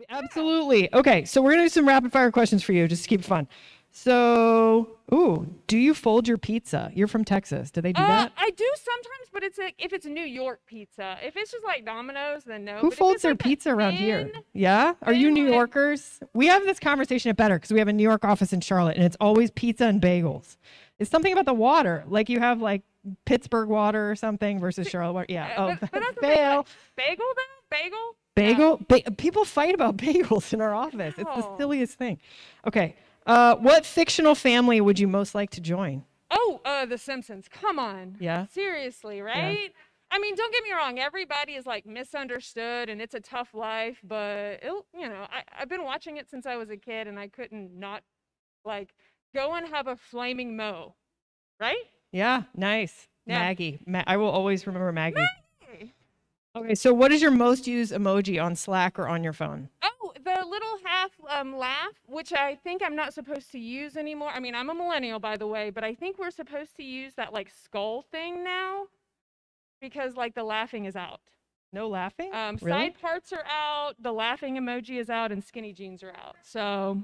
Absolutely. Okay, so we're gonna do some rapid fire questions for you, just to keep it fun. So, ooh, do you fold your pizza? You're from Texas. Do they do that? I do sometimes, but it's like if it's New York pizza. If it's just like Domino's, then no. Who But if folds it's their like that pizza around thin, here? Yeah? Are you thin New like Yorkers? We have this conversation at Better because we have a New York office in Charlotte and it's always pizza and bagels. It's something about the water. Like you have like Pittsburgh water or something versus Charlotte water. Yeah. Oh, but that's the thing. Like fail. bagel though, bagel. No, Bagel? People fight about bagels in our office. It's the no. silliest thing. Okay. What fictional family would you most like to join? Oh, The Simpsons. Come on. Yeah. Seriously, Yeah. right? I mean, don't get me wrong. Everybody is like misunderstood, and it's a tough life. But I've been watching it since I was a kid, and I couldn't not like go and have a flaming mo. Right? Yeah. Nice. Yeah. Maggie. I will always remember Maggie. Hey. Okay. So, what is your most used emoji on Slack or on your phone? Oh, the little half laugh, which I think I'm not supposed to use anymore. I mean, I'm a millennial, by the way, but I think we're supposed to use that like skull thing now because like the laughing is out. No laughing? Really? Side parts are out, the laughing emoji is out, and skinny jeans are out. So,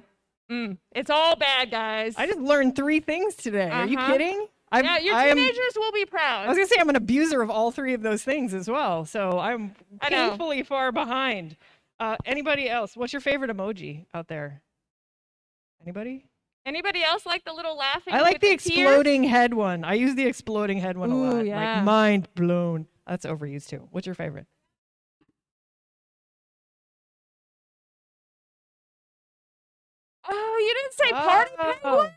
it's all bad, guys. I just learned 3 things today. Are you kidding? Yeah, your teenagers will be proud. I was gonna say I'm an abuser of all 3 of those things as well. So I'm painfully far behind. Anybody else? What's your favorite emoji out there? Anybody? Anybody else like the little laughing? I like with the tears? exploding head one. I use the exploding head one a Ooh, lot. yeah. Like mind blown. That's overused too. What's your favorite? Oh, you didn't say party penguin?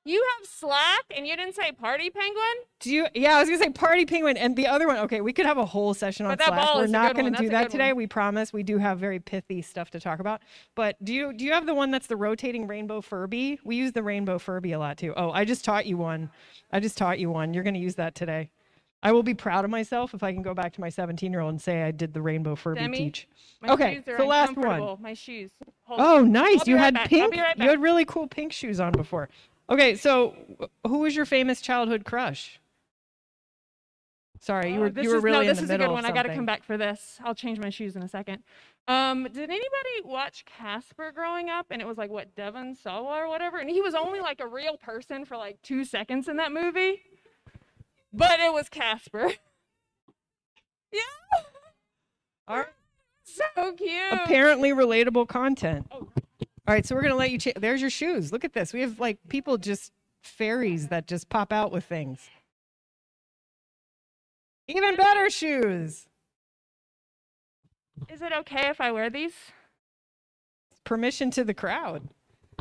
You have Slack and you didn't say party penguin? Yeah, I was gonna say party penguin and the other one. Okay, we could have a whole session on But that Slack. ball We're is a not good gonna one. do That's a that good today. one. We promise. We do have very pithy stuff to talk about. But do you have the one that's the rotating rainbow Furby? We use the rainbow Furby a lot too. Oh, I just taught you one. You're gonna use that today. I will be proud of myself if I can go back to my 17-year-old and say I did the rainbow Furby Demi, teach. my Okay, shoes are so last one. uncomfortable. My shoes. Hold Oh, on. nice. I'll be You right had back. I'll pink. be right You back. had really cool pink shoes on before. Okay, so who was your famous childhood crush? Sorry, you were really in this the is a middle good of one. I got to something. come back for this. I'll change my shoes in a second. Did anybody watch Casper growing up? And it was like what Devon Sawa or whatever, and he was only like a real person for like 2 seconds in that movie, but it was Casper. Yeah, All right. so cute. Apparently relatable content. Oh. All right, so we're gonna let you. There's your shoes. Look at this. We have like people just fairies that just pop out with things. Even better shoes. Is it okay if I wear these? Permission to the crowd.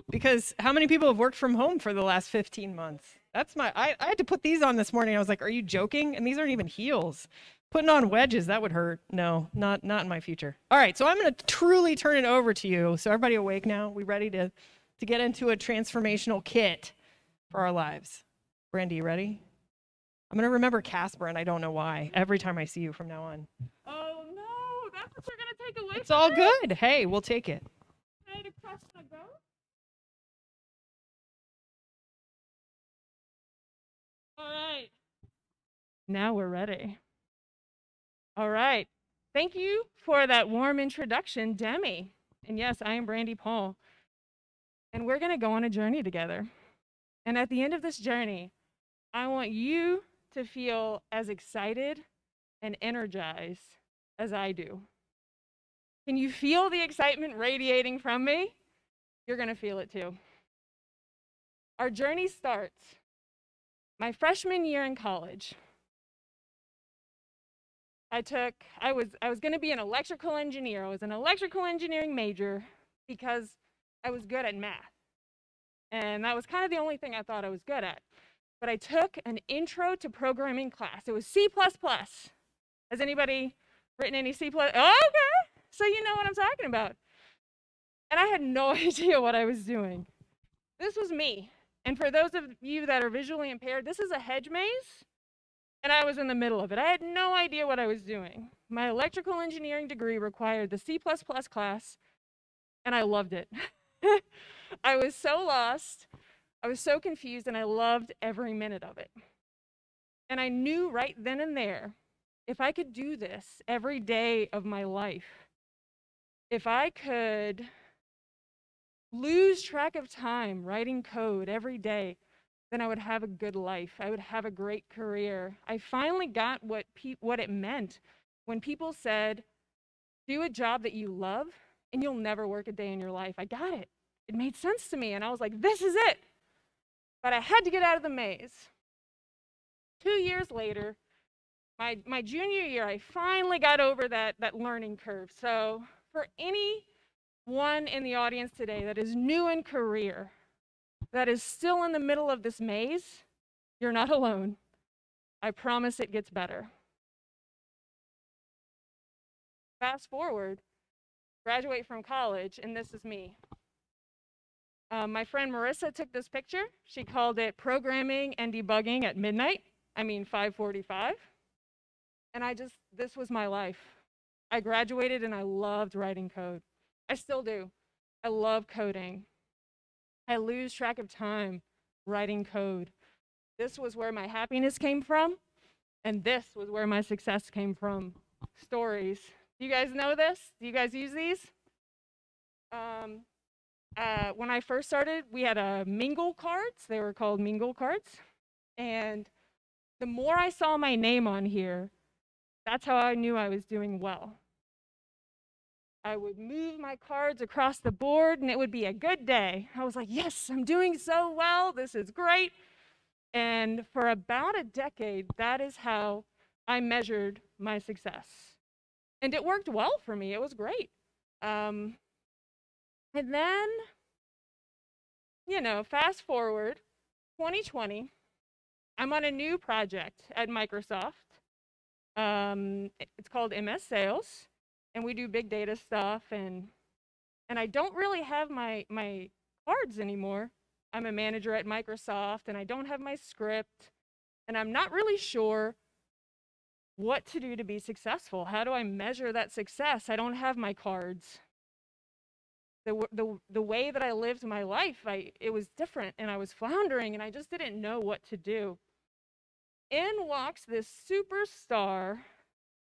Because how many people have worked from home for the last 15 months? I had to put these on this morning. I was like, are you joking? And these aren't even heels. Putting on wedges, that would hurt. No, not in my future. All right, so I'm going to truly turn it over to you. So everybody awake now? We ready to get into a transformational kit for our lives? Brandy, you ready? I'm going to remember Casper, and I don't know why, every time I see you from now on. Oh no, that's what you're gonna take away. It's all good. Hey, we'll take it. To crush the goat? All right. Now we're ready. All right. Thank you for that warm introduction, Demi. And yes, I am Brandy Paul. And we're going to go on a journey together. And at the end of this journey, I want you to feel as excited and energized as I do. Can you feel the excitement radiating from me? You're going to feel it too. Our journey starts my freshman year in college. I was going to be an electrical engineer. I was an electrical engineering major because I was good at math. And that was kind of the only thing I thought I was good at. But I took an intro to programming class. It was C++. Has anybody written any C++? Oh, okay. So you know what I'm talking about. And I had no idea what I was doing. This was me. And for those of you that are visually impaired, this is a hedge maze. And I was in the middle of it. I had no idea what I was doing. My electrical engineering degree required the C++ class, and I loved it. I was so lost. I was so confused, and I loved every minute of it. And I knew right then and there, if I could do this every day of my life, if I could lose track of time writing code every day, then I would have a good life. I would have a great career. I finally got what it meant when people said, do a job that you love and you'll never work a day in your life. I got it. It made sense to me. And I was like, this is it. But I had to get out of the maze. 2 years later, my junior year, I finally got over that learning curve. So for anyone in the audience today that is new in career, that is still in the middle of this maze, you're not alone. I promise it gets better. Fast forward, graduate from college, and this is me. My friend Marissa took this picture. She called it programming and debugging at midnight. 5:45. And this was my life. I graduated and I loved writing code. I still do. I love coding. I lose track of time writing code. This was where my happiness came from, and this was where my success came from. Stories. Do you guys know this? Do you guys use these? When I first started, we had mingle cards. They were called mingle cards. And the more I saw my name on here, that's how I knew I was doing well. I would move my cards across the board and it would be a good day. I was like, yes, I'm doing so well. This is great. And for about a decade, that is how I measured my success. And it worked well for me. It was great. And then, fast forward, 2020, I'm on a new project at Microsoft. It's called MS Sales, and we do big data stuff, and I don't really have my cards anymore. I'm a manager at Microsoft, and I don't have my script, and I'm not really sure what to do to be successful. How do I measure that success? I don't have my cards. The way that I lived my life, it was different, and I was floundering, and I just didn't know what to do. In walks this superstar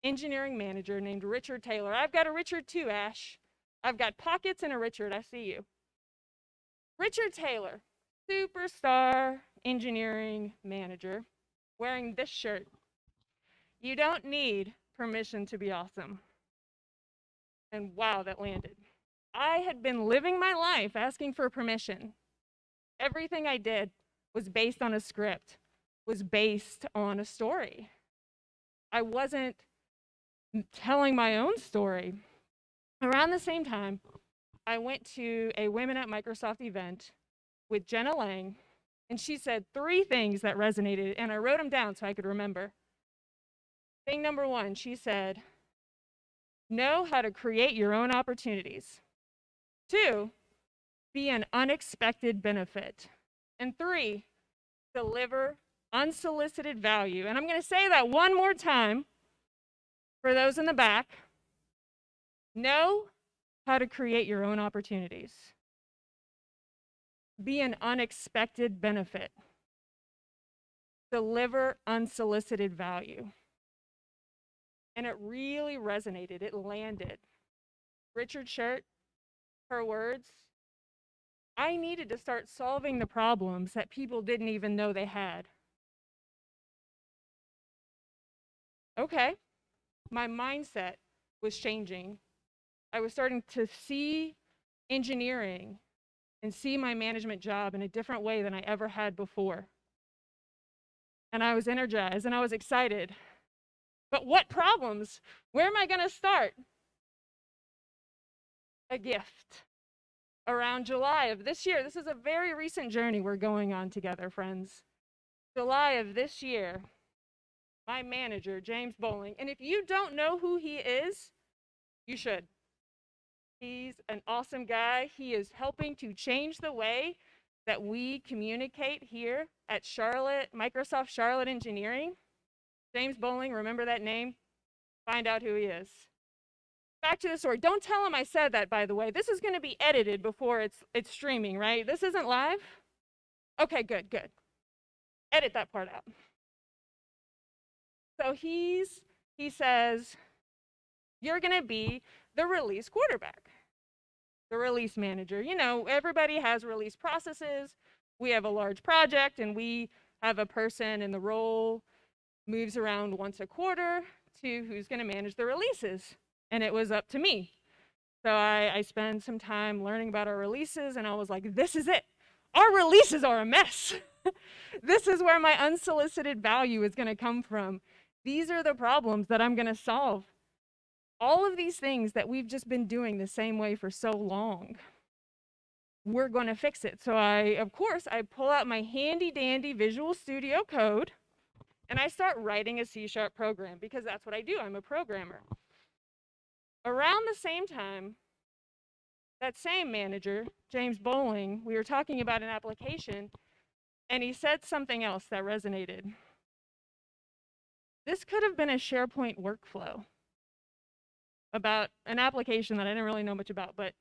engineering manager named Richard Taylor. I've got a Richard too, Ash. I've got pockets and a Richard. I see you. Richard Taylor, superstar engineering manager, wearing this shirt. You don't need permission to be awesome. And wow, that landed. I had been living my life asking for permission. Everything I did was based on a script, was based on a story. I wasn't telling my own story. Around the same time, I went to a Women at Microsoft event with Jenna Lang, and she said 3 things that resonated, and I wrote them down so I could remember. Thing number 1, she said, know how to create your own opportunities. 2, be an unexpected benefit. And 3, deliver unsolicited value. And I'm going to say that one more time for those in the back. Know how to create your own opportunities. Be an unexpected benefit. Deliver unsolicited value. And it really resonated. It landed. Richard shirt, her words. I needed to start solving the problems that people didn't even know they had. Okay, my mindset was changing. I was starting to see engineering and see my management job in a different way than I ever had before. And I was energized and I was excited. But what problems? Where am I going to start? A gift. Around July of this year, this is a very recent journey we're going on together, friends. July of this year, my manager, James Bowling, and if you don't know who he is, you should. He's an awesome guy. He is helping to change the way that we communicate here at Microsoft Charlotte Engineering. James Bowling, remember that name? Find out who he is. Back to the story. Don't tell him I said that, by the way. This is going to be edited before it's streaming, right? This isn't live? Okay, good. Edit that part out. So he says, You're going to be the release quarterback, the release manager. You know, everybody has release processes. We have a large project and we have a person in the role moves around once a quarter to who's going to manage the releases. And it was up to me. So I spent some time learning about our releases and I was like, this is it. Our releases are a mess. This is where my unsolicited value is going to come from. These are the problems that I'm going to solve. All of these things that we've just been doing the same way for so long, we're going to fix it. So of course, I pull out my handy dandy Visual Studio Code and I start writing a C# program because that's what I do. I'm a programmer. Around the same time, that same manager, James Bowling, we were talking about an application and he said something else that resonated. This could have been a SharePoint workflow about an application that I didn't really know much about, but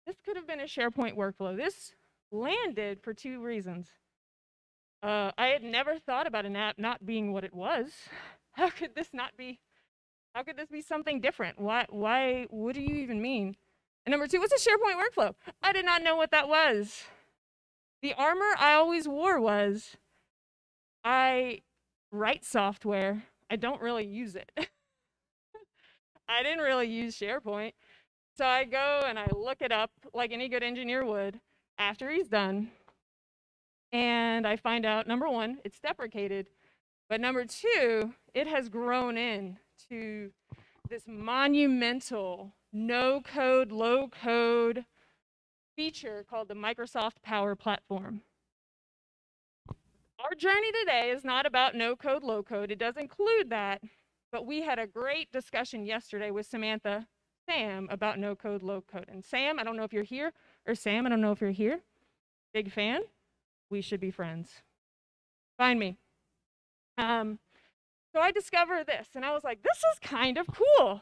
this could have been a SharePoint workflow. This landed for 2 reasons. I had never thought about an app not being what it was. How could this be something different? Why, what do you even mean? And number 2, what's a SharePoint workflow? I did not know what that was. The armor I always wore was, I write software, I don't really use it. I didn't really use SharePoint. So I go and I look it up like any good engineer would after he's done. And I find out, number 1, it's deprecated. But number 2, it has grown into this monumental no-code, low-code feature called the Microsoft Power Platform. Our journey today is not about no-code, low-code. It does include that. But we had a great discussion yesterday with Sam, about no-code, low-code. And Sam, I don't know if you're here, or Sam, I don't know if you're here. Big fan. We should be friends. Find me. So I discovered this, and I was like, this is kind of cool.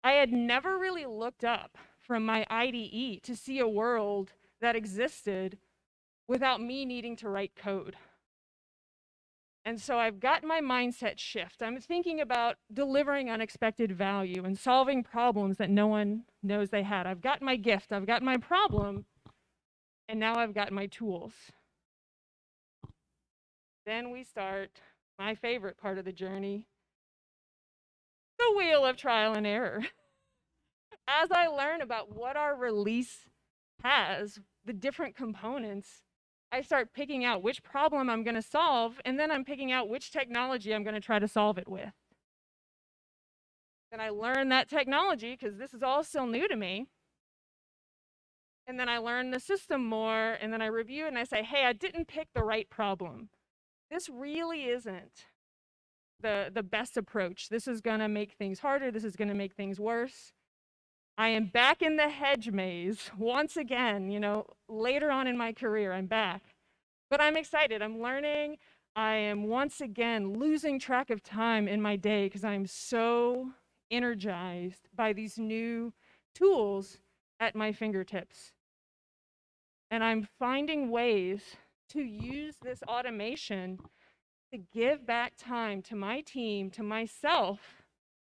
I had never really looked up from my IDE to see a world that existed without me needing to write code. And so I've got my mindset shift. I'm thinking about delivering unexpected value and solving problems that no one knows they had. I've got my gift, I've got my problem, and now I've got my tools. Then we start my favorite part of the journey, the wheel of trial and error. As I learn about what our release has, the different components, I start picking out which problem I'm going to solve, and then I'm picking out which technology I'm going to try to solve it with. Then I learn that technology, because this is all still new to me. And then I learn the system more, and then I review it, and I say, hey, I didn't pick the right problem. This really isn't the best approach. This is going to make things harder. This is going to make things worse. I am back in the hedge maze once again, you know, later on in my career, I'm back. But I'm excited, I'm learning. I am once again losing track of time in my day because I'm so energized by these new tools at my fingertips. And I'm finding ways to use this automation to give back time to my team, to myself,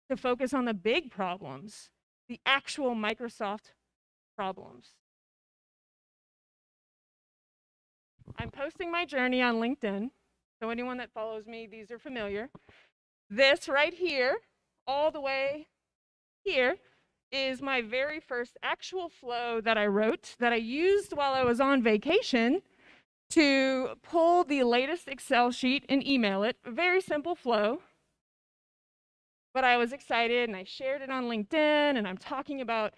to focus on the big problems, the actual Microsoft problems. I'm posting my journey on LinkedIn, so anyone that follows me, these are familiar. This right here, all the way here, is my very first actual flow that I wrote, that I used while I was on vacation to pull the latest Excel sheet and email it. A very simple flow. But I was excited and I shared it on LinkedIn, and I'm talking about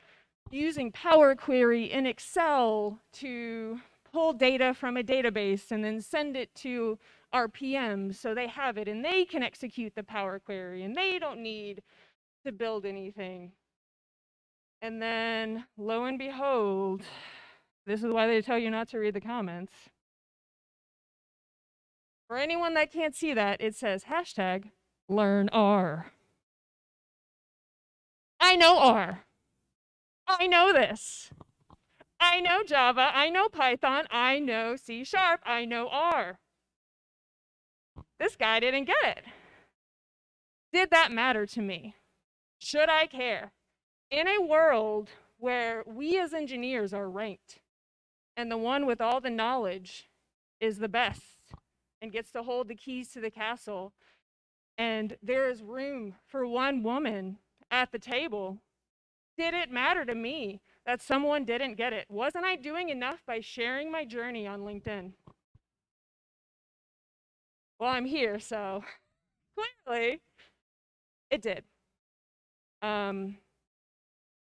using Power Query in Excel to pull data from a database and then send it to our PMs so they have it and they can execute the Power Query and they don't need to build anything. And then lo and behold, this is why they tell you not to read the comments. For anyone that can't see that, it says #LearnR. I know R. I know this. I know Java. I know Python. I know C#. I know R. This guy didn't get it. Did that matter to me? Should I care? In a world where we as engineers are ranked and the one with all the knowledge is the best and gets to hold the keys to the castle, and there is room for one woman at the table, did it matter to me that someone didn't get it? Wasn't I doing enough by sharing my journey on LinkedIn? Well, I'm here, so clearly it did.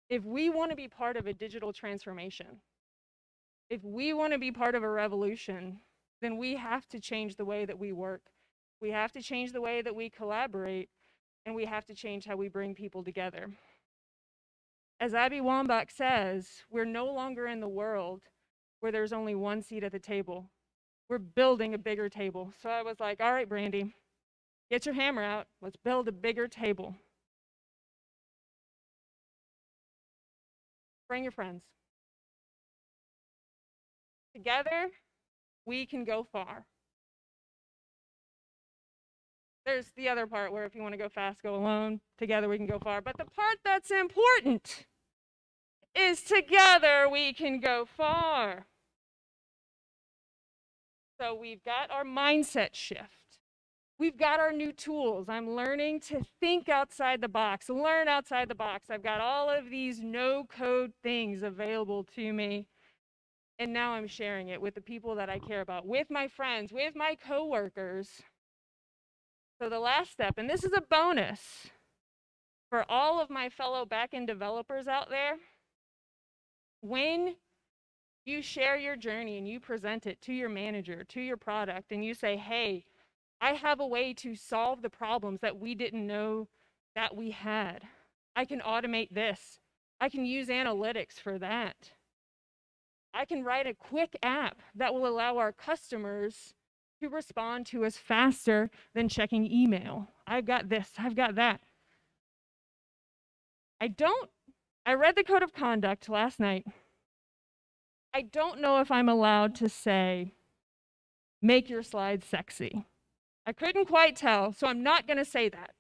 If we want to be part of a digital transformation, if we want to be part of a revolution, then we have to change the way that we work. We have to change the way that we collaborate, and we have to change how we bring people together. As Abby Wambach says, we're no longer in the world where there's only one seat at the table. We're building a bigger table. So I was like, all right, Brandy, get your hammer out. Let's build a bigger table. Bring your friends. Together, we can go far. There's the other part where if you want to go fast, go alone. Together, we can go far. But the part that's important is together, we can go far. So we've got our mindset shift. We've got our new tools. I'm learning to think outside the box, learn outside the box. I've got all of these no-code things available to me. And now I'm sharing it with the people that I care about, with my friends, with my coworkers. So the last step, and this is a bonus for all of my fellow backend developers out there, when you share your journey and you present it to your manager, to your product, and you say, hey, I have a way to solve the problems that we didn't know that we had. I can automate this. I can use analytics for that. I can write a quick app that will allow our customers to respond to us faster than checking email. I've got this, I've got that. I read the code of conduct last night. I don't know if I'm allowed to say, make your slides sexy. I couldn't quite tell, so I'm not gonna say that.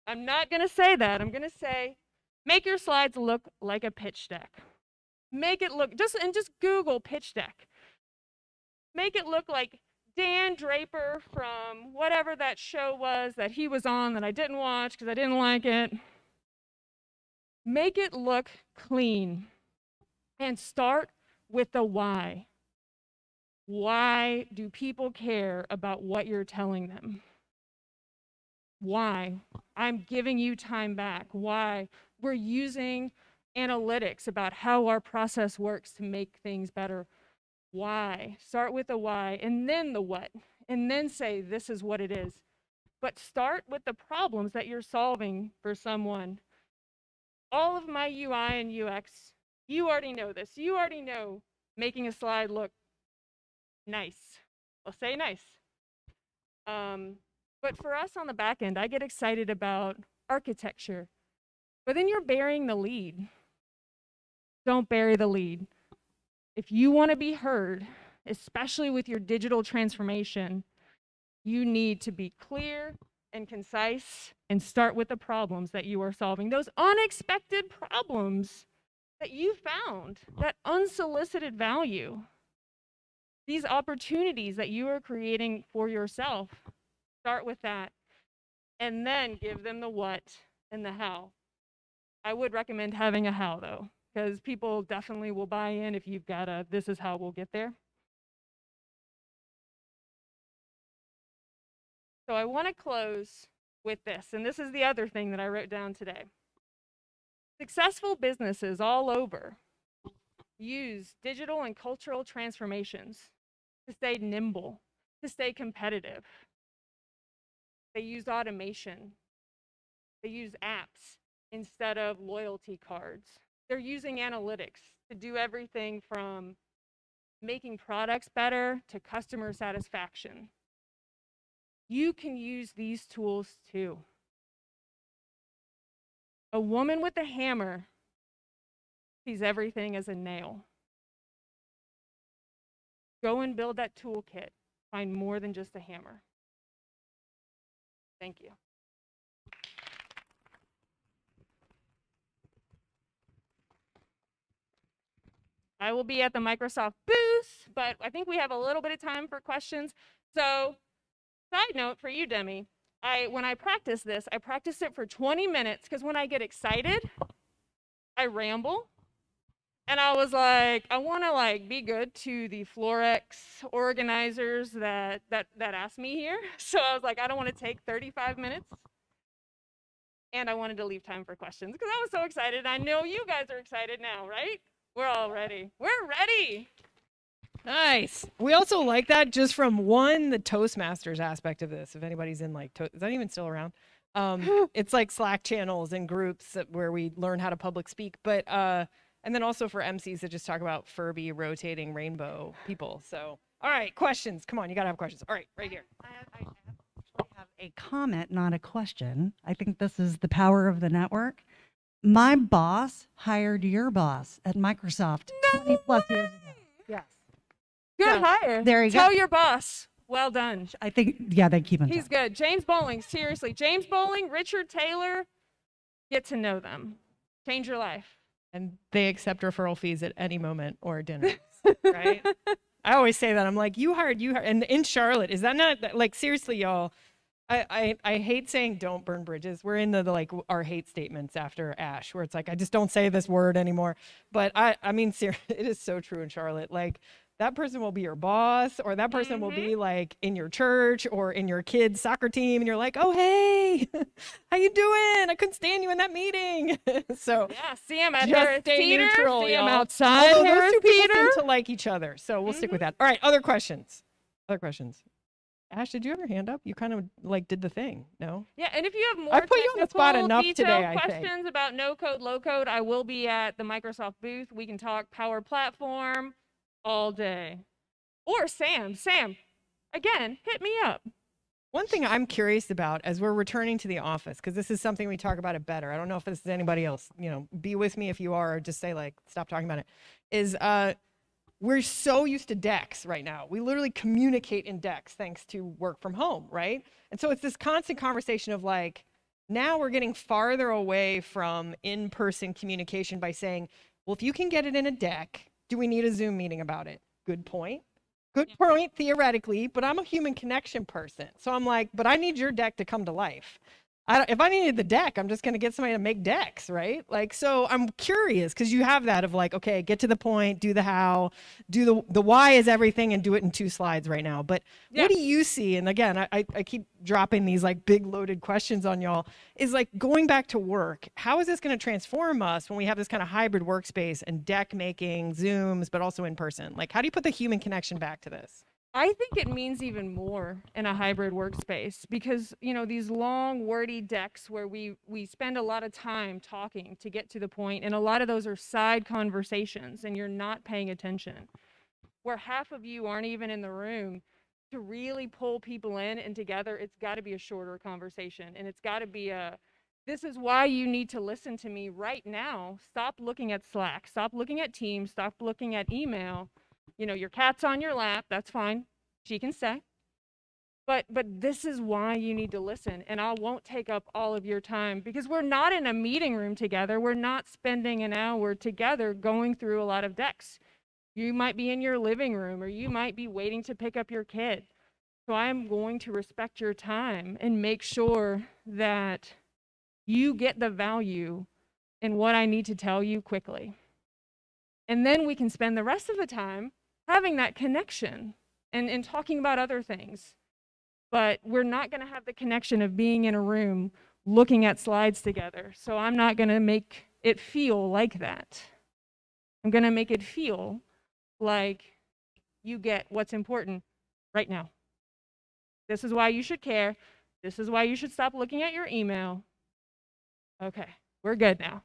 I'm not gonna say that. I'm gonna say, make your slides look like a pitch deck. Make it look, just Google pitch deck. Make it look like Dan Draper from whatever that show was that he was on that I didn't watch because I didn't like it. Make it look clean. And start with the why. Why do people care about what you're telling them? Why? I'm giving you time back. Why? We're using analytics about how our process works to make things better. Why? Start with the why and then the what, and then say this is what it is. But start with the problems that you're solving for someone. All of my UI and UX, you already know this. You already know making a slide look nice. I'll say nice. But for us on the back end, I get excited about architecture. But then you're burying the lead. Don't bury the lead. If you want to be heard, especially with your digital transformation, you need to be clear and concise and start with the problems that you are solving. Those unexpected problems that you found, that unsolicited value, these opportunities that you are creating for yourself, start with that. And then give them the what and the how. I would recommend having a how though, because people definitely will buy in if you've got a, this is how we'll get there. So I want to close with this, and this is the other thing that I wrote down today. Successful businesses all over use digital and cultural transformations to stay nimble, to stay competitive. They use automation. They use apps instead of loyalty cards. They're using analytics to do everything from making products better to customer satisfaction. You can use these tools too. A woman with a hammer sees everything as a nail. Go and build that toolkit. Find more than just a hammer. Thank you. I will be at the Microsoft booth, but I think we have a little bit of time for questions. So, side note for you, Demi, when I practice this, I practice it for 20 minutes because when I get excited, I ramble. And I was like, I want to like be good to the Fleurix organizers that asked me here. So I was like, I don't want to take 35 minutes. And I wanted to leave time for questions because I was so excited. I know you guys are excited now, right? We're all ready. We're ready. Nice. We also like that just from the Toastmasters aspect of this. If anybody's in like, is that even still around? It's like Slack channels and groups where we learn how to public speak, but and then also for MCs that just talk about Furby rotating rainbow people. So, all right, questions. Come on, you gotta have questions. All right, right here. I actually have a comment, not a question. I think this is the power of the network. My boss hired your boss at Microsoft 20 plus years ago. Yes. Good hire. There you go. Tell your boss. Well done. I think, yeah, they keep in touch. He's good. James Bowling, seriously. James Bowling, Richard Taylor, get to know them. Change your life. And they accept referral fees at any moment or dinner, right? I always say that. I'm like, you hired, and in Charlotte, is that not, like, seriously, y'all, I hate saying don't burn bridges. We're in the like our hate statements after Ash, where it's like, I just don't say this word anymore. But I mean, it is so true in Charlotte. Like, that person will be your boss, or that person will be like in your church or in your kid's soccer team, and you're like, oh, hey, how you doing? I couldn't stand you in that meeting. So yeah, see him at just Harris stay Teeter, neutral, see him y'all. outside Although Harris those two people Teeter. seem to like each other, so we'll stick with that. All right, other questions. Other questions. Ash, did you have your hand up? You kind of like did the thing, no? Yeah, and if you have more I put you on the spot enough detailed today, I think. questions about no code, low code, I will be at the Microsoft booth. We can talk Power Platform all day. Or Sam, again, hit me up. One thing I'm curious about as we're returning to the office, because this is something we talk about it better. I don't know if this is anybody else, you know, be with me if you are, or just say like, stop talking about it, is we're so used to decks right now. We literally communicate in decks thanks to work from home, right? And so it's this constant conversation of like, now we're getting farther away from in-person communication by saying, well, if you can get it in a deck, do we need a Zoom meeting about it? Good point. Good point, theoretically, but I'm a human connection person. So I'm like, but I need your deck to come to life. If I needed the deck, I'm just going to get somebody to make decks, right? Like, so I'm curious because you have that of like, okay, get to the point, do the how, do the why is everything, and do it in 2 slides right now. But what do you see? And again, I keep dropping these like big loaded questions on y'all, is like going back to work. How is this going to transform us when we have this kind of hybrid workspace and deck making, Zooms, but also in person? Like, how do you put the human connection back to this? I think it means even more in a hybrid workspace because, you know, these long wordy decks where we spend a lot of time talking to get to the point, and a lot of those are side conversations and you're not paying attention, where half of you aren't even in the room. To really pull people in and together, it's got to be a shorter conversation, and it's got to be this is why you need to listen to me right now. Stop looking at Slack, stop looking at Teams, stop looking at email. You know, your cat's on your lap, that's fine. She can stay. But this is why you need to listen, and I won't take up all of your time because we're not in a meeting room together. We're not spending an hour together going through a lot of decks. You might be in your living room, or you might be waiting to pick up your kid. So I'm going to respect your time and make sure that you get the value in what I need to tell you quickly. And then we can spend the rest of the time having that connection and talking about other things. But we're not going to have the connection of being in a room looking at slides together. So I'm not going to make it feel like that. I'm going to make it feel like you get what's important right now. This is why you should care. This is why you should stop looking at your email. Okay, we're good now.